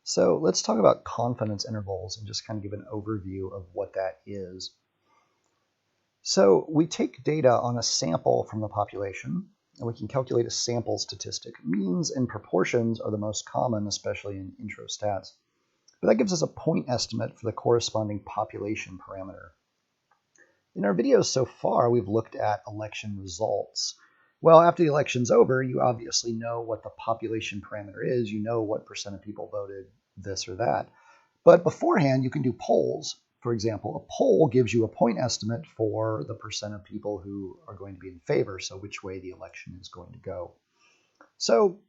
So let's talk about confidence intervals and just kind of give an overview of what that is. So we take data on a sample from the population, and we can calculate a sample statistic. Means and proportions are the most common, especially in intro stats. But that gives us a point estimate for the corresponding population parameter. In our videos so far, we've looked at election results. Well, after the election's over, you obviously know what the population parameter is. You know what percent of people voted this or that. But beforehand, you can do polls. For example, a poll gives you a point estimate for the percent of people who are going to be in favor, so which way the election is going to go. So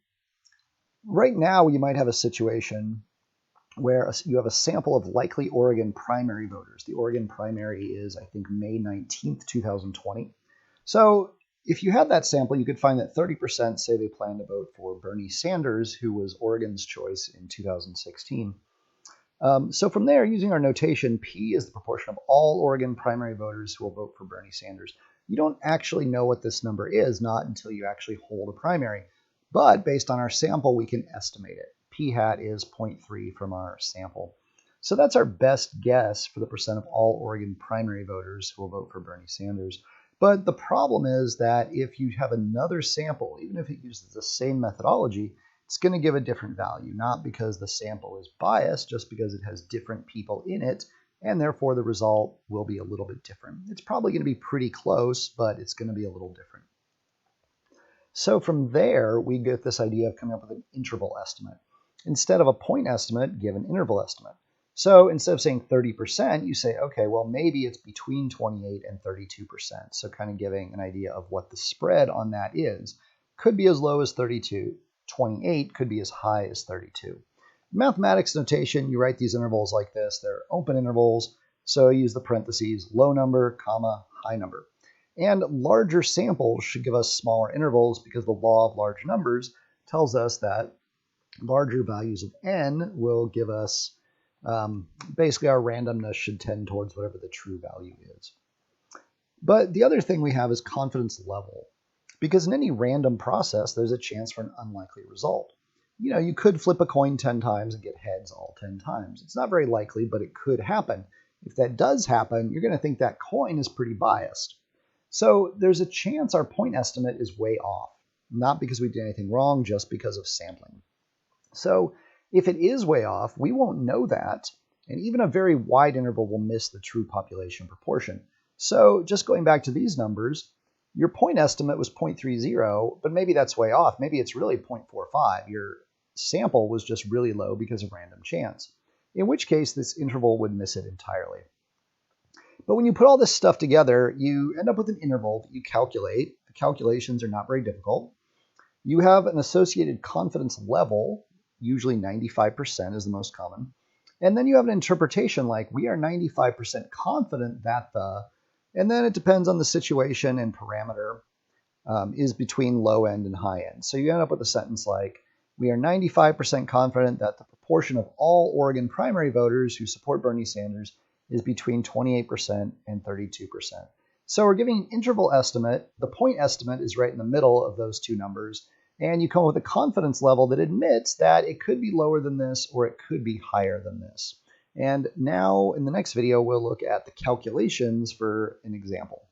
right now, you might have a situation where you have a sample of likely Oregon primary voters. The Oregon primary is, I think, May 19th, 2020. So if you had that sample, you could find that 30% say they plan to vote for Bernie Sanders, who was Oregon's choice in 2016. So from there, using our notation, P is the proportion of all Oregon primary voters who will vote for Bernie Sanders. You don't actually know what this number is, not until you actually hold a primary. But based on our sample, we can estimate it. P hat is 0.3 from our sample. So that's our best guess for the percent of all Oregon primary voters who will vote for Bernie Sanders. But the problem is that if you have another sample, even if it uses the same methodology, it's going to give a different value, not because the sample is biased, just because it has different people in it, and therefore the result will be a little bit different. It's probably going to be pretty close, but it's going to be a little different. So from there, we get this idea of coming up with an interval estimate. Instead of a point estimate, give an interval estimate. So instead of saying 30%, you say, okay, well, maybe it's between 28 and 32%. So kind of giving an idea of what the spread on that is. Could be as low as 32. 28 could be as high as 32. In mathematics notation, you write these intervals like this. They're open intervals. So use the parentheses, low number, comma, high number. And larger samples should give us smaller intervals because the law of large numbers tells us that larger values of n will give us basically our randomness should tend towards whatever the true value is. But the other thing we have is confidence level. Because in any random process, there's a chance for an unlikely result. You know, you could flip a coin 10 times and get heads all 10 times. It's not very likely, but it could happen. If that does happen, you're going to think that coin is pretty biased. So there's a chance our point estimate is way off, not because we did anything wrong, just because of sampling. So if it is way off, we won't know that, and even a very wide interval will miss the true population proportion. So just going back to these numbers, your point estimate was 0.30, but maybe that's way off. Maybe it's really 0.45. Your sample was just really low because of random chance, in which case this interval would miss it entirely. But when you put all this stuff together, you end up with an interval that you calculate. The calculations are not very difficult. You have an associated confidence level, usually 95% is the most common. And then you have an interpretation like, we are 95% confident that the, and then it depends on the situation and parameter, is between low end and high end. So you end up with a sentence like, we are 95% confident that the proportion of all Oregon primary voters who support Bernie Sanders is between 28% and 32%. So we're giving an interval estimate. The point estimate is right in the middle of those two numbers. And you come up with a confidence level that admits that it could be lower than this or it could be higher than this. And now in the next video, we'll look at the calculations for an example.